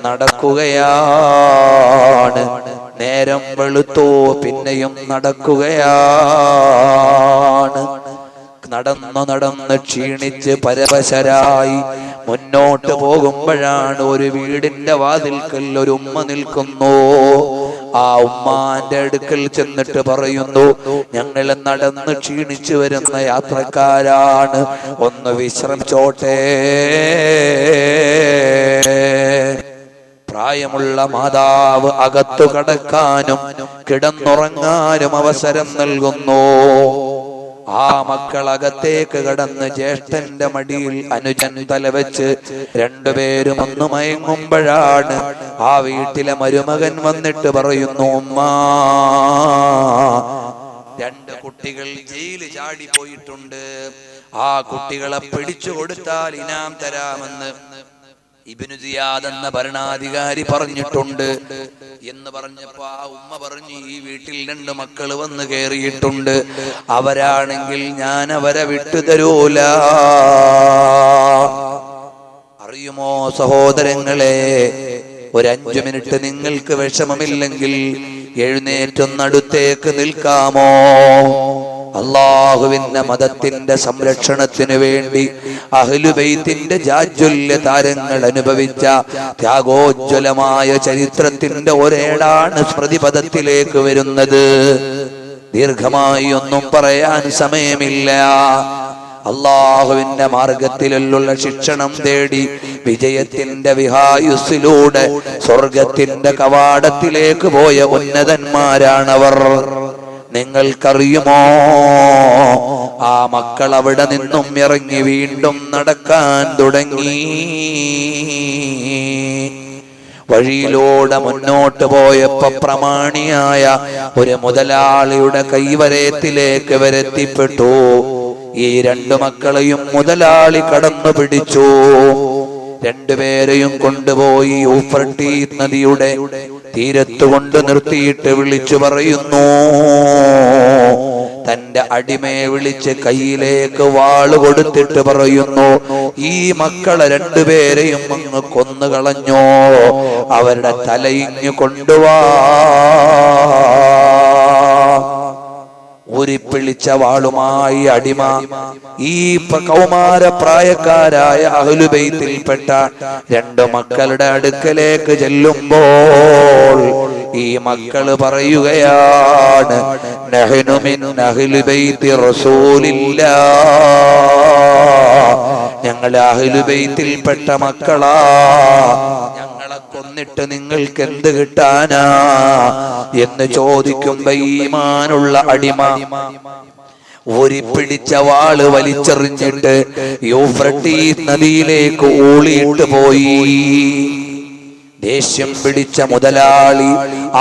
നടക്കുകയാണ്. നേരം വെളുത്തോ, പിന്നെയും നടക്കുകയാണ്. നടന്ന് ക്ഷീണിച്ച് പരവശരായി മുന്നോട്ട് പോകുമ്പോഴാണ് ഒരു വീടിന്റെ വാതിൽക്കൽ ഒരു ഉമ്മ നിൽക്കുന്നു. ആ ഉമ്മാന്റെ അടുക്കൽ ചെന്നിട്ട് പറയുന്നു, ഞങ്ങൾ നടന്ന് ക്ഷീണിച്ചു വരുന്ന യാത്രക്കാരാണ്, ഒന്ന് വിശ്രമിച്ചോട്ടെ. പ്രായമുള്ള മാതാവ് അകത്തു കടക്കാനും കിടന്നുറങ്ങാനും അവസരം നൽകുന്നു. ആ മക്കൾ അകത്തേക്ക് കടന്ന് ജ്യേഷ്ഠന്റെ മടിയിൽ അനുജൻ തലവെച്ച് രണ്ടുപേരും ഒന്ന് മയങ്ങുമ്പോഴാണ് ആ വീട്ടിലെ മരുമകൻ വന്നിട്ട് പറയുന്നു, ഉമ്മാ, രണ്ട് കുട്ടികൾ ജയിലിൽ ചാടി പോയിട്ടുണ്ട്. ആ കുട്ടികളെ പിടിച്ചു കൊടുത്താൽ ഇനാം തരാമെന്ന് ഇബ്നു സിയാദ് എന്ന ഭരണാധികാരി പറഞ്ഞിട്ടുണ്ട് എന്ന് പറഞ്ഞപ്പോ ആ ഉമ്മ പറഞ്ഞു, ഈ വീട്ടിൽ രണ്ട് മക്കള് വന്ന് കയറിയിട്ടുണ്ട്, അവരാണെങ്കിൽ ഞാൻ അവരെ വിട്ടുതരൂല. അറിയുമോ സഹോദരങ്ങളെ, ഒരു 5 മിനിറ്റ് നിങ്ങൾക്ക് വിഷമമില്ലെങ്കിൽ എഴുന്നേറ്റൊന്നടുത്തേക്ക് നിൽക്കാമോ? അള്ളാഹുവിന്റെ മതത്തിന്റെ സംരക്ഷണത്തിനു വേണ്ടി അഹ്ലുബൈത്തിന്റെ ജാജ്വല്യ താരങ്ങൾ അനുഭവിച്ച ത്യാഗോജ്വലമായ ചരിത്രത്തിന്റെ ഒരേടാണ് സ്മൃതിപദത്തിലേക്ക് വരുന്നത്. ദീർഘമായി ഒന്നും പറയാൻ സമയമില്ല. അള്ളാഹുവിന്റെ മാർഗത്തിലുള്ള ശിക്ഷണം തേടി വിജയത്തിന്റെ വിഹായുസ്സിലൂടെ സ്വർഗത്തിന്റെ കവാടത്തിലേക്ക് പോയ ഉന്നതന്മാരാണവർ. നിങ്ങൾക്കറിയുമോ, ആ മക്കൾ അവിടെ നിന്നും ഇറങ്ങി വീണ്ടും നടക്കാൻ തുടങ്ങി. വഴിയിലൂടെ മുന്നോട്ട് പോയപ്പോ പ്രമാണിയായ ഒരു മുതലാളിയുടെ കൈവരയത്തിലേക്ക് വരെത്തിപ്പെട്ടു. ഈ രണ്ടു മക്കളെയും മുതലാളി കടന്നു പിടിച്ചു. രണ്ടുപേരെയും കൊണ്ടുപോയി യൂഫ്രട്ടീസ് നദിയുടെ തീരത്ത് കൊണ്ട് നിർത്തിയിട്ട് വിളിച്ചു പറയുന്നു, തന്റെ അടിമയെ വിളിച്ച് കയ്യിലേക്ക് വാള് കൊടുത്തിട്ട് പറയുന്നു, ഈ മക്കളെ രണ്ടുപേരെയും അങ്ങ് കൊന്നുകളഞ്ഞോ, അവരുടെ തലയിഞ്ഞു കൊണ്ടുവാ. ഊരിപ്പിളിച്ച വാളുമായി അടിമ ഈ കൗമാരപ്രായക്കാരായ അഹ്ലുബൈത്തിൽപ്പെട്ട രണ്ടു മക്കളുടെ അടുക്കലേക്ക് ചെല്ലുമ്പോൾ ഈ മക്കള് പറയുകയാണ്, നഹ്നു മിൻ അഹ്ലുബൈത്തി റസൂലില്ലാഹ്, ഞങ്ങളെ അഹ്ലുബൈത്തിൽപ്പെട്ട മക്കളാ, ഞങ്ങളെ കൊന്നിട്ട് നിങ്ങൾക്ക് എന്ത് കിട്ടാനാ എന്ന് ചോദിക്കുമ്പോ ഈമാനുള്ള അടിമ ഊരിപ്പിടിച്ച വാള് വലിച്ചെറിഞ്ഞിട്ട് യൂഫ്രട്ടീസ് നദിയിലേക്ക് ഊളിയിട്ട് പോയി. ദേഷ്യം പിടിച്ച മുതലാളി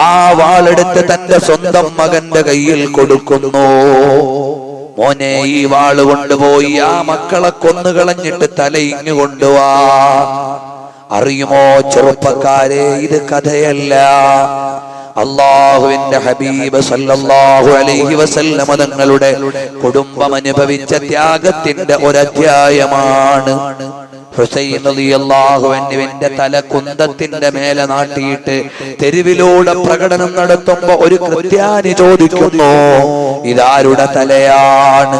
ആ വാളെടുത്ത് തന്റെ സ്വന്തം മകന്റെ കയ്യിൽ കൊടുക്കുന്നു. മോനെ ഈ വാള് കൊണ്ടുപോയി ആ മക്കളെ കൊന്നുകളഞ്ഞിട്ട് തലയിഞ്ഞു കൊണ്ടുവാ. അറിയുമോ ചെറുപ്പക്കാരെ, ഇത് കഥയല്ല. അല്ലാഹുവിന്റെ ഹബീബ് സല്ലല്ലാഹു അലൈഹി വസല്ലം തങ്ങളുടെ കുടുംബം അനുഭവിച്ച ത്യാഗത്തിന്റെ ഒരധ്യായമാണ്. ഹുസൈൻ റളിയല്ലാഹു അൻഹുവിന്റെ തല കുന്തത്തിന്റെ മേലെ നാട്ടിയിട്ട് തെരുവിലൂടെ പ്രകടനം നടത്തുമ്പോ ഒരു ക്രിസ്ത്യാനി ചോദിക്കുന്നു, ഇതാരുടെ തലയാണ്?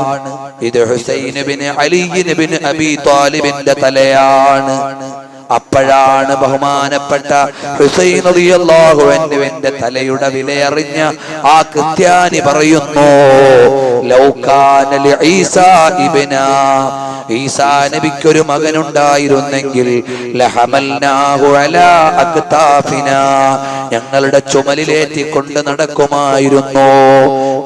ഇത് ഹുസൈൻ ഇബ്നു അലി ഇബ്നു അബീ ത്വാലിബിന്റെ തലയാണ്. അപ്പോഴാണ് ബഹുമാനപ്പെട്ട ഹുസൈൻ റളിയല്ലാഹു അൻഹുവിന്റെ തലയുടെ വിലയറിഞ്ഞ ആ ക്രിസ്ത്യാനി പറയുന്നു, ലൗ കാന ലഈസാ ഇബ്നാ, ഈസാ നബിക്കൊരു മകനുണ്ടായിരുന്നെങ്കിൽ ലഹമൽനാഹു അലാ അക്താഫിനാ, ഞങ്ങളുടെ ചുമലിലേറ്റിക്കൊണ്ട് നടക്കുമായിരുന്നു.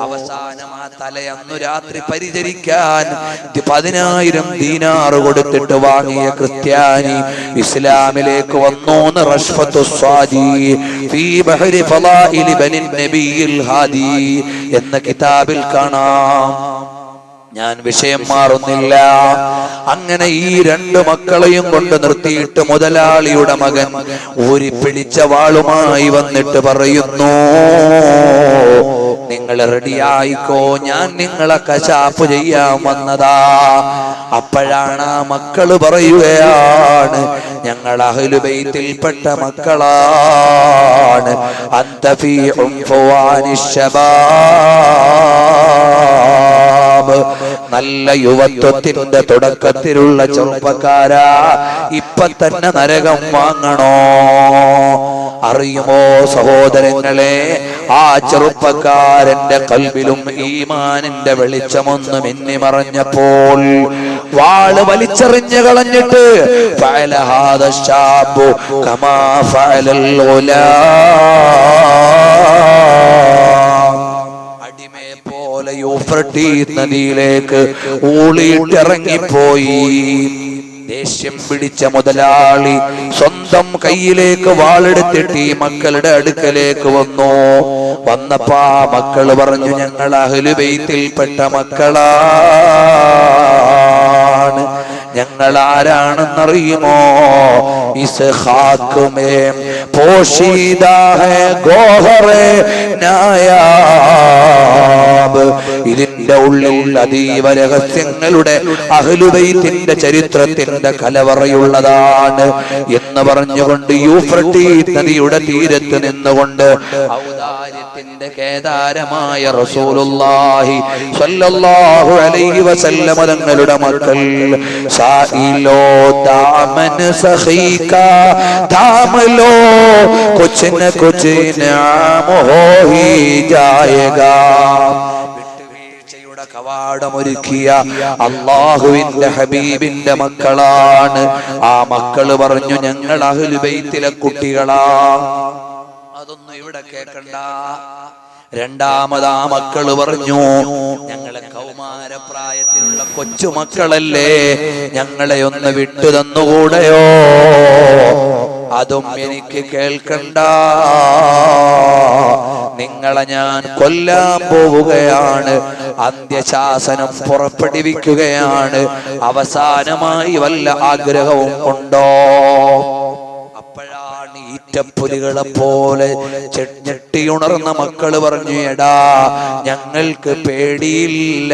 അവസാനം ആ തല അന്നു രാത്രി പരിചരിക്കാൻ 10,000 ദീനാർ കൊടുത്തിട്ട് വാങ്ങിയ ക്രിസ്ത്യാനി ഇസ്ലാമിലേക്ക് വന്നു. റഷ്ഫത്തു സ്വാദി ഫീ ബഹരി ഫളാഇൽ ബനി നബിയിൽ ഹാദി എന്ന കിതാബിൽ കാണാം. ഞാൻ വിഷയം മാറുന്നില്ല. അങ്ങനെ ഈ 2 മക്കളെയും കൊണ്ട് നിർത്തിയിട്ട് മുതലാളിയുടെ മകൻ ഊരിപ്പിടിച്ച വാളുമായി വന്നിട്ട് പറയുന്നു, നിങ്ങൾ റെഡിയായിക്കോ, ഞാൻ നിങ്ങളെ കശാപ്പ് ചെയ്യാൻ വന്നതാ. അപ്പോഴാണ് ആ മക്കള് പറയുകയാണ്, ഞങ്ങൾ അഹ്ലു ബൈത്തിൽപ്പെട്ട മക്കളാണ്. അന്ത ഫീ ഉൻഫുവാനിശ് ശബാബ്, നല്ല യുവത്വത്തിന്റെ തുടക്കത്തിലുള്ള ചെറുപ്പക്കാരാ, ഇപ്പൊ തന്നെ നരകം വാങ്ങണോ? അറിയുമോ സഹോദരങ്ങളെ, ആ ചെറുപ്പക്കാരന്റെ കൽബിലും ഈമാനിന്റെ വെളിച്ചമൊന്ന് മിന്നിമറഞ്ഞപ്പോൾ വാള് വലിച്ചെറിഞ്ഞു കളഞ്ഞിട്ട് ഫഅല ഹാദാ ശാബു കമാ ഫഅലൽ ഗുലാം, അടിമയെ പോലെ യൂഫ്രട്ടീസ് നദിയിലേക്ക് ഊളിയിട്ടിറങ്ങിപ്പോയി. ദേഷ്യം പിടിച്ച മുതലാളി സ്വന്തം കയ്യിലേക്ക് വാളെടുത്തിട്ട് ഈ മക്കളുടെ അടുക്കലേക്ക് വന്നു. വന്നപ്പോ ആ മക്കള് പറഞ്ഞു, ഞങ്ങൾ അഹ്ലു ബൈത്തിൽപ്പെട്ട മക്കളാണ്. ഞങ്ങൾ ആരാണെന്നറിയുമോ? ഇസ്ഹാഖ് മേ പോഷീദാ ഹൈ ഗോഹറെ നായാബ്, ഇതിന്റെ ഉള്ളിൽ അതീവ രഹസ്യങ്ങളുടെ അഹ്ലു ബൈത്തിന്റെ ചരിത്രത്തിന്റെ കലവറയുള്ളതാണ് എന്ന് പറഞ്ഞുകൊണ്ട് യൂഫ്രട്ടീസ് നദിയുടെ തീരത്ത് നിന്നുകൊണ്ട് ഔദാര്യത്തിന്റെ കേദാരമായ റസൂലുള്ളാഹി സ്വല്ലല്ലാഹു അലൈഹി വസല്ലം തങ്ങളുടെ മക്കൾ സായിലോ ദാമൻ സഖീകാ ദാമലോ കുച്ച് ന കുച്ച് നാം ഹോ ഹി ജായേഗാ, കവാടമൊരുക്കിയ അല്ലാഹുവിന്റെ ഹബീബിന്റെ മക്കളാണ്. ആ മക്കള് പറഞ്ഞു, ഞങ്ങൾ അഹ്ലു ബൈത്തിലെ കുട്ടികളാ. അതൊന്നും ഇവിടെ കേൾക്കണ്ട. രണ്ടാമതാ മക്കള് പറഞ്ഞു, ഞങ്ങളെ കൗമാരപ്രായത്തിലുള്ള കൊച്ചുമക്കളല്ലേ, ഞങ്ങളെ ഒന്ന് വിട്ടു തന്നുകൂടെയോ? അതും എനിക്ക് കേൾക്കണ്ട. നിങ്ങളെ ഞാൻ കൊല്ലാൻ പോവുകയാണ്, അന്ത്യശാസനം പുറപ്പെടുവിക്കുകയാണ്. അവസാനമായി വല്ല ആഗ്രഹവും ഉണ്ടോ? അപ്പോഴാണ് ഈറ്റപ്പുലികളെ പോലെ ഞെട്ടിയുണർന്ന മക്കള് പറഞ്ഞു, എടാ ഞങ്ങൾക്ക് പേടിയില്ല.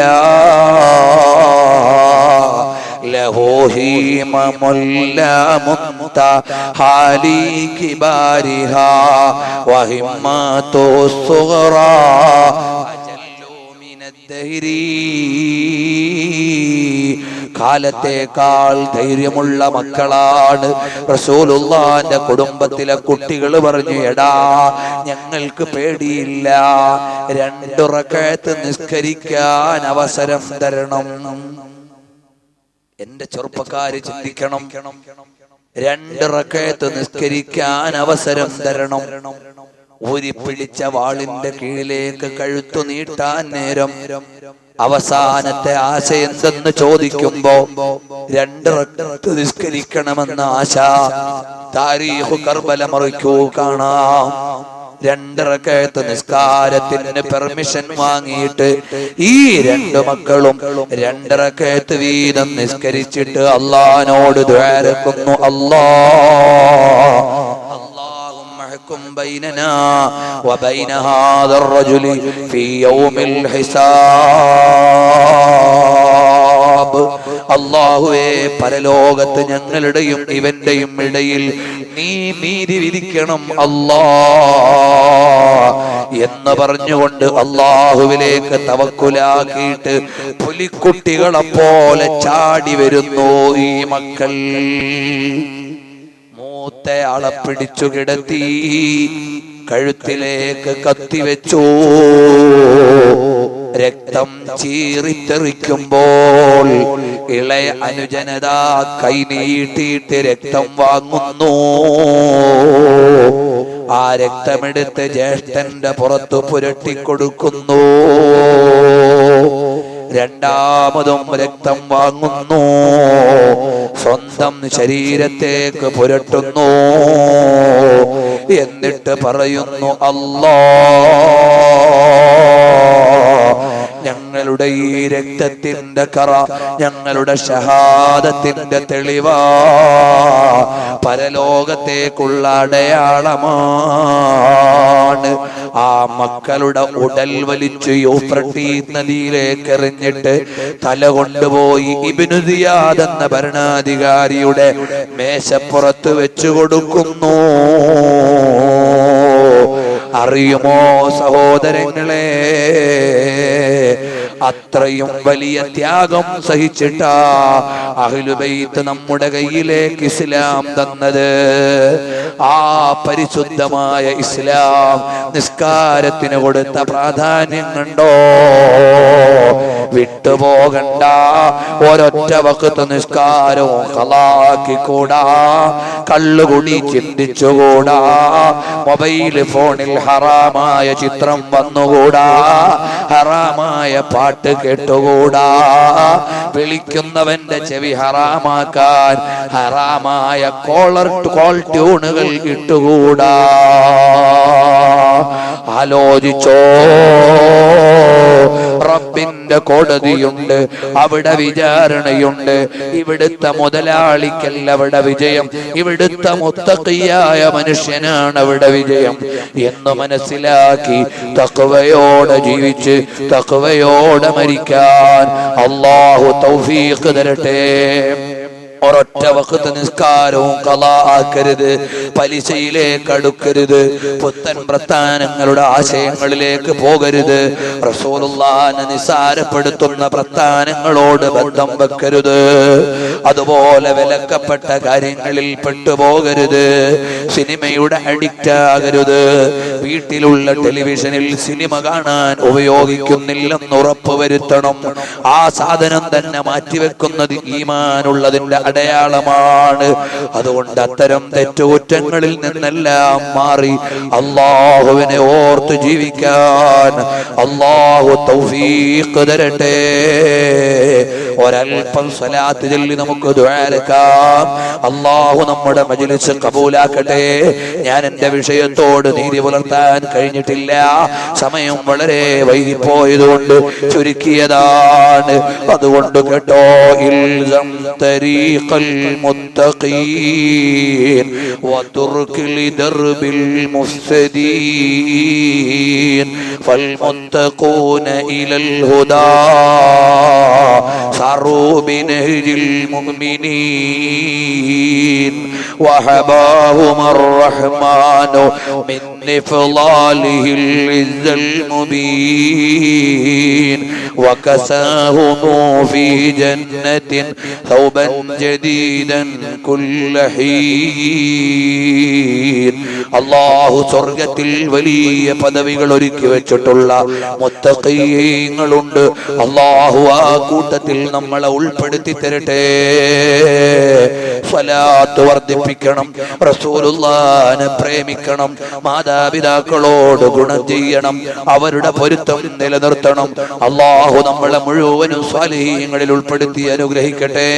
ലഹോഹീമ മുല്ലാമുത്ത ഹാലി കിബാരിഹാ വഹിമ്മതു സുഗ്റാ അജല്ലു മിനദ്ദഹരി, കാലത്തേക്കാൾ ധൈര്യമുള്ള മക്കളാണ്. റസൂലുള്ളാഹിന്റെ കുടുംബത്തിലെ കുട്ടികൾ പറഞ്ഞു, എടാ ഞങ്ങൾക്ക് പേടിയില്ല, 2 റക്അത്ത് നിസ്കരിക്കാൻ അവസരം തരണം. എന്റെ ചെറുപ്പക്കാര് ചിന്തിക്കണം, 2 റക്അത്ത് നിസ്കരിക്കാൻ അവസരം തരണം. ഊരിപ്പിടിച്ച വാളിന്റെ കീഴിലേക്ക് കഴുത്തു നീട്ടാൻ നേരം അവസാനത്തെ ആശ എന്തെന്ന് ചോദിക്കുമ്പോ 2 റക്അത്ത് നിസ്കരിക്കണമെന്ന ആശ. താരീഖ് കർബല മറിക്കൂ കാണാം. 2 റക്അത്ത് നിസ്കാരത്തിന് പെർമിഷൻ വാങ്ങിയിട്ട് ഈ 2 മക്കളും 2 റക്അത്ത് വീതം നിസ്കരിച്ചിട്ട് അല്ലാഹുവോട് ദുആ ചെയ്യുന്നു. اللهم احكم بيننا وبين هذا الرجل في يوم الحساب. അല്ലാഹുവേ, പരലോകത്ത് ഞങ്ങളുടെയും ഇവന്റെയും ഇടയിൽ നീ നീതി വിധിക്കണം അല്ലാഹ് എന്ന് പറഞ്ഞുകൊണ്ട് അല്ലാഹുവിലേക്ക് തവക്കുലാക്കിയിട്ട് പുലിക്കുട്ടികളെ പോലെ ചാടി വരുന്നു ഈ മക്കൾ. മൂത്തയാളെ പിടിച്ചു കിടത്തി, കഴുത്തിലേക്ക് കത്തിവെച്ചു. രക്തം ചീറിത്തെറിക്കുമ്പോൾ ഇളയ അനുജനത കൈ നീട്ടിയിട്ട് രക്തം വാങ്ങുന്നു. ആ രക്തമെടുത്ത് ജ്യേഷ്ഠന്റെ പുറത്തു പുരട്ടിക്കൊടുക്കുന്നു. രണ്ടാമതും രക്തം വാങ്ങുന്നു, സ്വന്തം ശരീരത്തേക്ക് പുരട്ടുന്നു. എന്നിട്ട് പറയുന്നു, ഞങ്ങളുടെ ഈ രക്തത്തിന്റെ കറ ഞങ്ങളുടെ ഷഹാദത്തിന്റെ തെളിവാ, പരലോകത്തേക്കുള്ള അടയാളമാണ്. ആ മക്കളുടെ ഉടൽ വലിച്ചു യൂഫ്രട്ടീസ് നദിയിലേക്ക് എറിഞ്ഞിട്ട് തല കൊണ്ടുപോയി ഇബ്നു സിയാദ് എന്ന ഭരണാധികാരിയുടെ മേശപ്പുറത്ത് വെച്ചു കൊടുക്കുന്നു. അറിയുമോ സഹോദരങ്ങളെ, അത്രയും വലിയ ത്യാഗം സഹിച്ചിട്ടാ അഹ്ലുബൈത്ത് നമ്മുടെ കയ്യിലേക്ക് ഇസ്ലാം തന്നത്. ആ പരിശുദ്ധമായ ഇസ്ലാം നിസ്കാരത്തിന് കൊടുത്ത പ്രാധാന്യം കണ്ടോ? വിട്ടുപോകണ്ട. ഒരൊറ്റ വഖത്ത് നിസ്കാരവും ഖളാക്കിക്കൂടാ, കള്ളുകുടി ചിന്തിച്ചുകൂടാ, മൊബൈൽ ഫോണിൽ ഹറാമായ ചിത്രം വന്നുകൂടാ, ഹറാമായ പാട്ട് കേട്ടുകൂടാ, വിളിക്കുന്നവന്റെ ചെവി ഹറാമാക്കാൻ ഹറാമായ കോൾ ട്യൂണുകൾ ഇട്ടുകൂടാ. ആലോചിച്ചോ, റബ്ബിന്റെ കോടതിയുണ്ട്, അവിടെ വിചാരണയുണ്ട്. ഇവിടുത്തെ മുതലാളിക്കല്ല അവിടെ വിജയം, ഇവിടുത്തെ മുത്തഖിയായ മനുഷ്യനാണ് അവിടെ വിജയം എന്ന് മനസ്സിലാക്കി തഖ്വയോടെ ജീവിച്ച് തഖ്വയോടെ മരിക്കാൻ അല്ലാഹു തൗഫീഖ് തരട്ടെ. ഒരൊറ്റ വഖത്ത് നിസ്കാരവും ഖളാ ആക്കരുത്, പലിശയിലേക്ക് അടുക്കരുത്, പുത്തൻ പ്രസ്ഥാനങ്ങളുടെ ആശയങ്ങളിലേക്ക് പോകരുത്, റസൂലുള്ളാഹിനെ നിസാരപ്പെടുത്തുന്ന പ്രസ്ഥാനങ്ങളോട് ബന്ധം വെക്കരുത്, അതുപോലെ വിലക്കപ്പെട്ട കാര്യങ്ങളിൽ പെട്ടുപോകരുത്, സിനിമയുടെ അഡിക്റ്റ് ആകരുത്, വീട്ടിലുള്ള ടെലിവിഷനിൽ സിനിമ കാണാൻ ഉപയോഗിക്കുന്നില്ലെന്ന് ഉറപ്പുവരുത്തണം. ആ സാധനം തന്നെ മാറ്റിവെക്കുന്നത് ഈമാനുള്ളതിന്റെ അടയാളമാണ്. അതുകൊണ്ട് അത്തരം തെറ്റുകുറ്റങ്ങളിൽ നിന്നെല്ലാം മാറി അല്ലാഹുവിനെ ഓർത്ത് ജീവിക്കാൻ അല്ലാഹു തൗഫീഖ് തരട്ടെ. ഒരൽപ്പം സ്വലാത്ത് ചൊല്ലി നമുക്ക് ദുആ. അല്ലാഹു നമ്മുടെ മജ്ലിസ് കബൂലാക്കട്ടെ. ഞാൻ എന്റെ വിഷയത്തോട് നീതി പുലർത്താൻ കഴിഞ്ഞിട്ടില്ല, സമയം വളരെ വൈകിപ്പോയതുകൊണ്ട് ചുരുക്കിയതാണ്. അതുകൊണ്ട് കേട്ടോ, ഇൽസം തരീഖൽ മുത്തഖീൻ വതുർക് ലിദർബിൽ മുഫ്സദീൻ ഫൽമുത്തഖൂന ഇലൽ ഹുദാ صاروا بنهج المؤمنين وحباهم الرحمن من إفضاله العز المبين وكساهم في جنة ثوبا جديدا كل حين. അല്ലാഹു സ്വർഗ്ഗത്തിൽ വലിയ പദവികൾ ഒരുക്കി വെച്ചിട്ടുള്ള മുത്തഖീങ്ങളുണ്ട്. അല്ലാഹു ആ കൂട്ടത്തിൽ നമ്മളെ ഉൾപ്പെടുത്തി തരട്ടെ. സ്വലാത്ത് വർദ്ധിപ്പിക്കണം, റസൂലുള്ളാഹിനെ പ്രേമിക്കണം, മാതാപിതാക്കളോട് ഗുണം ചെയ്യണം, അവരുടെ പൊരുത്തം നിലനിർത്തണം. അല്ലാഹു നമ്മളെ മുഴുവനും സ്വാലിഹീങ്ങളിൽ ഉൾപ്പെടുത്തി അനുഗ്രഹിക്കട്ടെ.